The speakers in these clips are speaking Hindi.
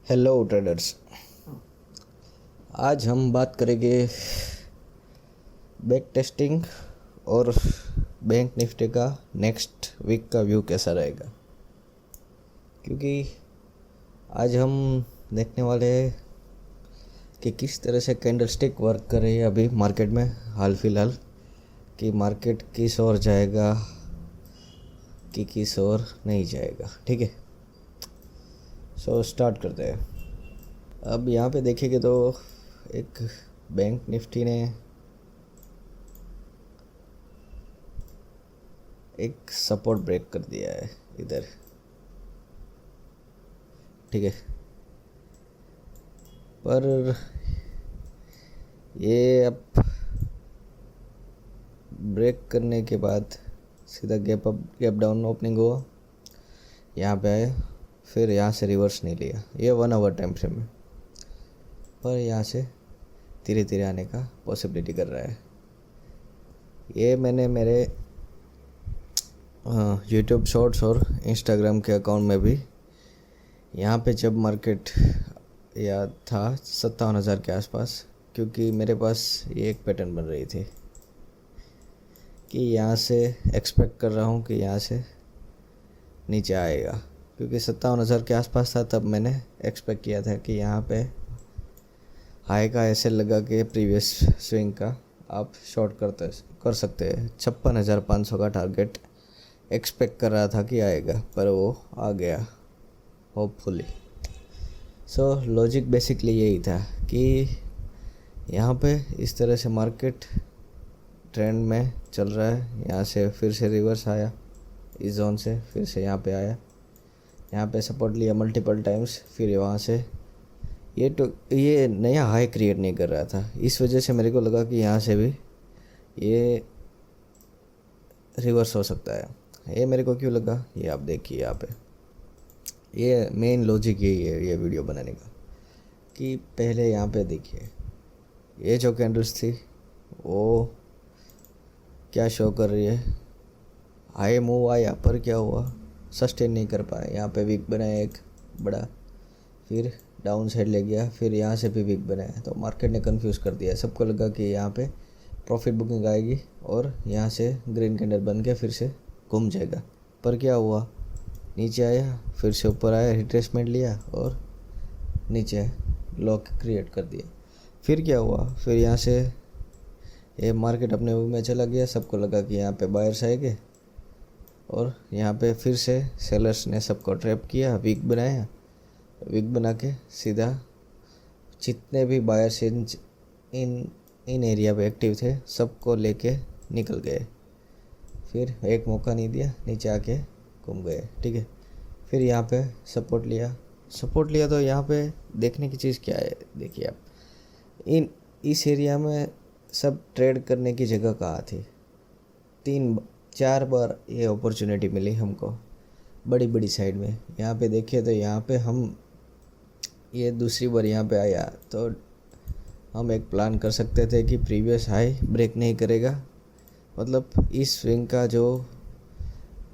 Hello traders. आज हम बात करेंगे बैक टेस्टिंग और बैंक निफ्टी का नेक्स्ट वीक का व्यू कैसा रहेगा, क्योंकि आज हम देखने वाले हैं कि किस तरह से कैंडलस्टिक वर्क कर रही है अभी मार्केट में हाल फिलहाल, कि मार्केट किस ओर जाएगा कि किस ओर नहीं जाएगा। ठीक है, सो स्टार्ट करते हैं। अब यहाँ पे देखेंगे तो एक बैंक निफ्टी ने एक सपोर्ट ब्रेक कर दिया है इधर। ठीक है, पर ये अब ब्रेक करने के बाद सीधा gap up gap down opening हुआ, यहाँ पे आया, फिर यहाँ से रिवर्स नहीं लिया। ये 1 आवर टाइम फ्रेम में, पर यहाँ से धीरे धीरे आने का पॉसिबिलिटी कर रहा है। ये मैंने मेरे यूट्यूब शॉर्ट्स और इंस्टाग्राम के अकाउंट में भी, यहाँ पे जब मार्केट या था 57,000 के आसपास, क्योंकि मेरे पास ये एक पैटर्न बन रही थी कि यहाँ से एक्सपेक्ट कर रहा हूँ कि यहाँ से नीचे आएगा, क्योंकि 57,000 के आसपास था। तब मैंने एक्सपेक्ट किया था कि यहाँ पे हाई का ऐसे लगा कि प्रीवियस स्विंग का आप शॉर्ट कर सकते हैं। 56,500 का टारगेट एक्सपेक्ट कर रहा था कि आएगा, पर वो आ गया होपफुली। सो लॉजिक बेसिकली यही था कि यहाँ पे इस तरह से मार्केट ट्रेंड में चल रहा है। यहाँ से फिर से रिवर्स आया, इस जोन से फिर से यहाँ पे आया, यहाँ पे सपोर्ट लिया मल्टीपल टाइम्स, फिर वहाँ से ये नया हाई क्रिएट नहीं कर रहा था। इस वजह से मेरे को लगा कि यहाँ से भी ये रिवर्स हो सकता है। ये मेरे को क्यों लगा, ये आप देखिए। यहाँ पे ये मेन लॉजिक यही है ये वीडियो बनाने का, कि पहले यहाँ पे देखिए ये जो कैंडल्स थी वो क्या शो कर रही है। हाई मूव आया, पर क्या हुआ, सस्टेन नहीं कर पाया। यहाँ पे वीक बनाया एक बड़ा, फिर डाउन साइड ले गया, फिर यहाँ से भी वीक बनाया। तो मार्केट ने कंफ्यूज कर दिया। सबको लगा कि यहाँ पे प्रॉफिट बुकिंग आएगी और यहाँ से ग्रीन कैंडल बन के फिर से घूम जाएगा। पर क्या हुआ, नीचे आया, फिर से ऊपर आया, रिट्रेसमेंट लिया और नीचे लो क्रिएट कर दिया। फिर क्या हुआ, फिर यहाँ से ये मार्केट अपने वो में चला गया। सबको लगा कि यहाँ पे बायर्स आएंगे और यहाँ पे फिर से सेलर्स ने सबको ट्रैप किया, वीक बनाया। वीक बना के सीधा जितने भी बायर्स इन एरिया पे एक्टिव थे सबको लेके निकल गए। फिर एक मौका नहीं दिया, नीचे आके घूम गए। ठीक है, फिर यहाँ पे सपोर्ट लिया तो यहाँ पे देखने की चीज़ क्या है, देखिए आप, इस एरिया में सब ट्रेड करने की जगह कहाँ थी। 3-4 बार ये अपॉर्चुनिटी मिली हमको बड़ी साइड में। यहाँ पे देखिए तो यहाँ पे हम ये दूसरी बार यहाँ पे आया तो हम एक प्लान कर सकते थे कि प्रीवियस हाई ब्रेक नहीं करेगा, मतलब इस स्विंग का जो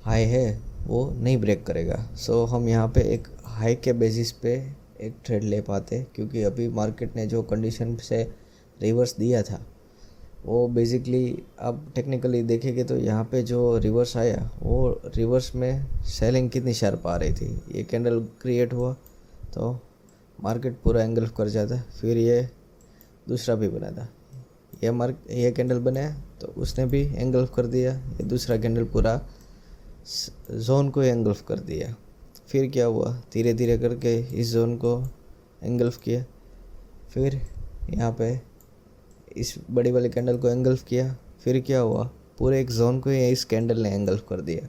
हाई है वो नहीं ब्रेक करेगा। सो हम यहाँ पे एक हाई के बेसिस पे एक ट्रेड ले पाते, क्योंकि अभी मार्केट ने जो कंडीशन से रिवर्स दिया था वो बेसिकली अब टेक्निकली देखेंगे तो यहाँ पे जो रिवर्स आया वो रिवर्स में सेलिंग कितनी शार्प आ रही थी। ये कैंडल क्रिएट हुआ तो मार्केट पूरा एंगल्फ कर जाता, फिर ये दूसरा भी बना था। ये कैंडल बनाया तो उसने भी एंगल्फ कर दिया, ये दूसरा कैंडल पूरा जोन को एंगल्फ कर दिया। फिर क्या हुआ, धीरे धीरे करके इस जोन को एंगल्फ किया, फिर यहाँ पे इस बड़ी वाली कैंडल को एंगल्फ किया। फिर क्या हुआ, पूरे एक जोन को इस कैंडल ने एंगल्फ कर दिया।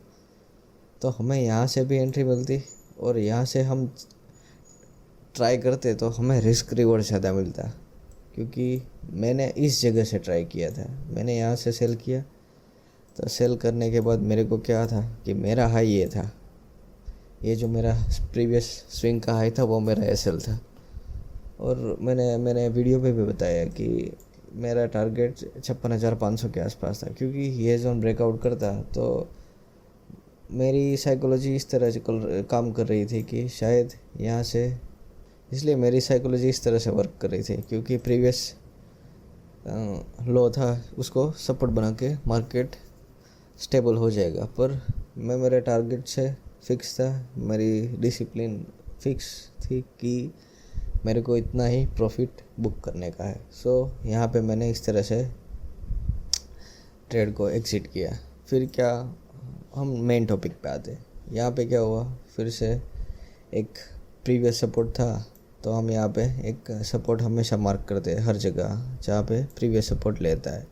तो हमें यहाँ से भी एंट्री मिलती और यहाँ से हम ट्राई करते तो हमें रिस्क रिवॉर्ड ज़्यादा मिलता, क्योंकि मैंने इस जगह से ट्राई किया था। मैंने यहाँ से सेल किया, तो सेल करने के बाद मेरे को क्या था कि मेरा हाई ये था, ये जो मेरा प्रीवियस स्विंग का हाई था वो मेरा एसएल था। और मैंने वीडियो पे भी बताया कि मेरा टारगेट 56,500 के आसपास था, क्योंकि ये जोन ब्रेकआउट करता तो मेरी साइकोलॉजी इस तरह से काम कर रही थी कि शायद यहाँ से इसलिए मेरी साइकोलॉजी इस तरह से वर्क कर रही थी, क्योंकि प्रीवियस लो था उसको सपोर्ट बना के मार्केट स्टेबल हो जाएगा। पर मैं मेरे टारगेट से फिक्स था, मेरी डिसिप्लिन फिक्स थी कि मेरे को इतना ही प्रॉफिट बुक करने का है। सो यहाँ पे मैंने इस तरह से ट्रेड को एग्ज़िट किया। फिर क्या, हम मेन टॉपिक पे आते हैं। यहाँ पे क्या हुआ, फिर से एक प्रीवियस सपोर्ट था, तो हम यहाँ पे एक सपोर्ट हमेशा मार्क करते हैं हर जगह जहाँ पे प्रीवियस सपोर्ट लेता है।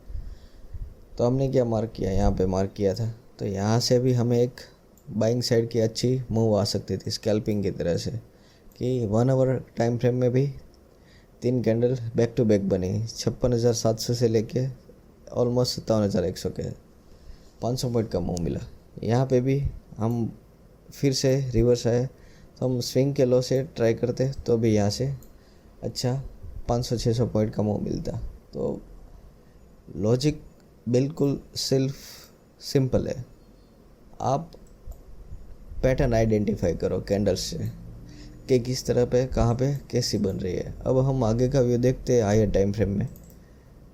तो हमने क्या मार्क किया, यहाँ पे मार्क किया था। तो यहाँ से भी हमें एक बाइंग साइड की अच्छी मूव आ सकती थी स्कैल्पिंग की तरह से, कि 1 आवर टाइम फ्रेम में भी 3 कैंडल बैक टू बैक बनी, 56,700 से लेके ऑलमोस्ट 57,100 के 500 पॉइंट का मूव मिला। यहाँ पे भी हम फिर से रिवर्स आए, तो हम स्विंग के लो से ट्राई करते तो भी यहाँ से अच्छा 500-600 पॉइंट का मूव मिलता। तो लॉजिक बिल्कुल सिंपल है। आप पैटर्न आइडेंटिफाई करो कैंडल्स से कि किस तरह पे कहाँ पे कैसी बन रही है। अब हम आगे का व्यू देखते हैं हायर टाइम फ्रेम में।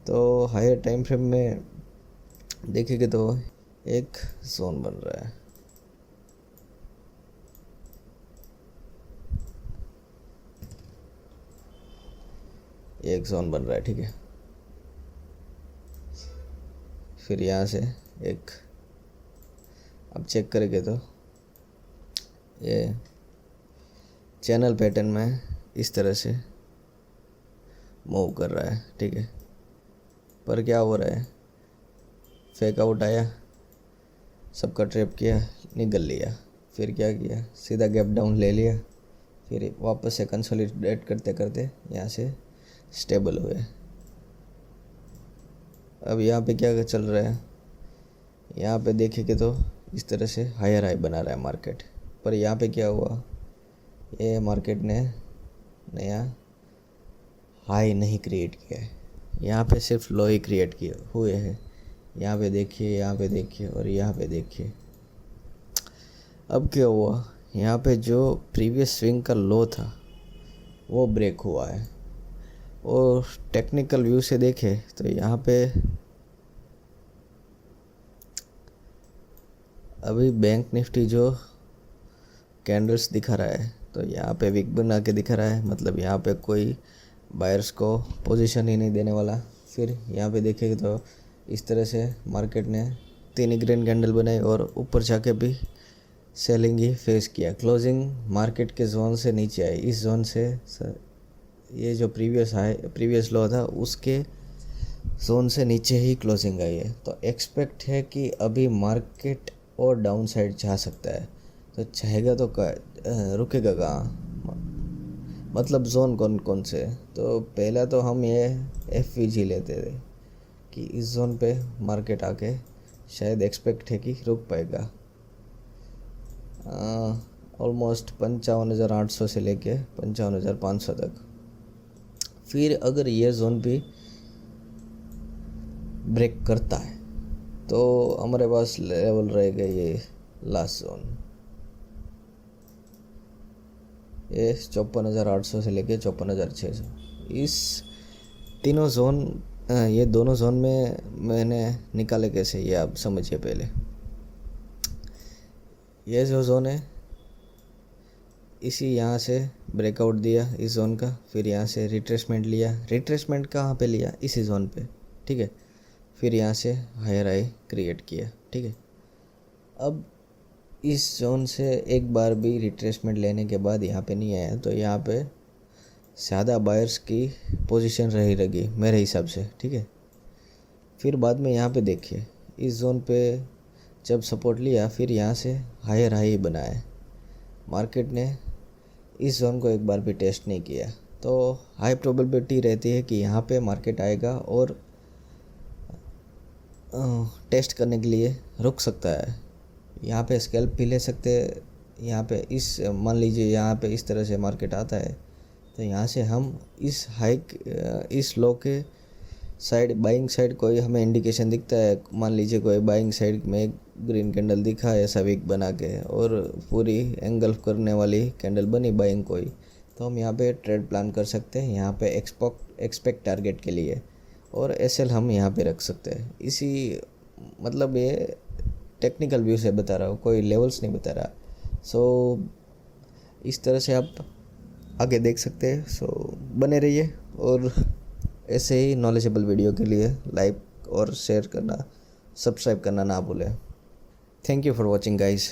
तो हायर टाइम फ्रेम में देखेंगे तो एक जोन बन रहा है, एक जोन बन रहा है, ठीक है। फिर यहाँ से एक, अब चेक करेंगे तो ये चैनल पैटर्न में इस तरह से मूव कर रहा है, ठीक है। पर क्या हो रहा है, फेक आउट आया, सबका ट्रैप किया, निकल लिया। फिर क्या किया, सीधा गैप डाउन ले लिया, फिर वापस से कंसोलिडेट करते करते यहाँ से स्टेबल हुए। अब यहाँ पे क्या चल रहा है, यहाँ पे देखेंगे तो इस तरह से हायर हाई बना रहा है मार्केट। पर यहाँ पे क्या हुआ, ये मार्केट ने नया हाई नहीं क्रिएट किया है, यहाँ पे सिर्फ लो ही क्रिएट किए हुए हैं। यहाँ पे देखिए, यहाँ पे देखिए और यहाँ पे देखिए। अब क्या हुआ, यहाँ पे जो प्रीवियस स्विंग का लो था वो ब्रेक हुआ है। और टेक्निकल व्यू से देखें तो यहाँ पे अभी बैंक निफ्टी जो कैंडल्स दिखा रहा है, तो यहाँ पे विक बना के दिखा रहा है, मतलब यहाँ पे कोई बायर्स को पोजीशन ही नहीं देने वाला। फिर यहाँ पे देखेंगे तो इस तरह से मार्केट ने 3 ग्रीन कैंडल बनाई और ऊपर जाके भी सेलिंग ही फेस किया। क्लोजिंग मार्केट के जोन से नीचे आई, इस जोन से ये जो प्रीवियस लो था उसके जोन से नीचे ही क्लोजिंग आई है। तो एक्सपेक्ट है कि अभी मार्केट और डाउन साइड जा सकता है। तो चाहेगा तो रुकेगा कहाँ, मतलब जोन कौन कौन से। तो पहला तो हम ये FVG लेते थे कि इस जोन पे मार्केट आके शायद एक्सपेक्ट है कि रुक पाएगा ऑलमोस्ट 55,800 से लेके 55,500 तक। फिर अगर ये जोन भी ब्रेक करता है तो हमारे पास लेवल रहेगा ये लास्ट जोन, ये 54,800 से लेके 54,600। इस तीनों जोन, ये दोनों जोन में मैंने निकाले कैसे, ये आप समझिए। पहले ये जो जोन है इसी यहाँ से ब्रेकआउट दिया इस जोन का, फिर यहाँ से रिट्रेसमेंट लिया। रिट्रेसमेंट कहाँ पे लिया, इसी जोन पे, ठीक है। फिर यहाँ से हायर हाई क्रिएट किया, ठीक है। अब इस जोन से एक बार भी रिट्रेसमेंट लेने के बाद यहाँ पे नहीं आया, तो यहाँ पे ज़्यादा बायर्स की पोजीशन रही रहेगी मेरे हिसाब से, ठीक है। फिर बाद में यहाँ पे देखिए, इस जोन पे जब सपोर्ट लिया, फिर यहाँ से हायर हाई बनाया। मार्केट ने इस जोन को एक बार भी टेस्ट नहीं किया, तो हाई प्रोबेबिलिटी रहती है कि यहाँ पे मार्केट आएगा और टेस्ट करने के लिए रुक सकता है। यहाँ पे स्कैल्प भी ले सकते हैं। यहाँ पे इस, मान लीजिए यहाँ पे इस तरह से मार्केट आता है, तो यहाँ से हम इस लो के साइड, बाइंग साइड कोई हमें इंडिकेशन दिखता है, मान लीजिए कोई बाइंग साइड में एक ग्रीन कैंडल दिखा है ऐसा वीक बना के, और पूरी एंगल्फ करने वाली कैंडल बनी बाइंग कोई, तो हम यहाँ पे ट्रेड प्लान कर सकते हैं, यहाँ पे एक्सपेक्ट टारगेट के लिए, और एसएल हम यहाँ पे रख सकते हैं। इसी मतलब ये टेक्निकल व्यू से बता रहा हूँ, कोई लेवल्स नहीं बता रहा। सो इस तरह से आप आगे देख सकते हैं। सो बने रहिए, और ऐसे ही नॉलेजेबल वीडियो के लिए लाइक और शेयर करना, सब्सक्राइब करना ना भूलें। Thank you for watching guys.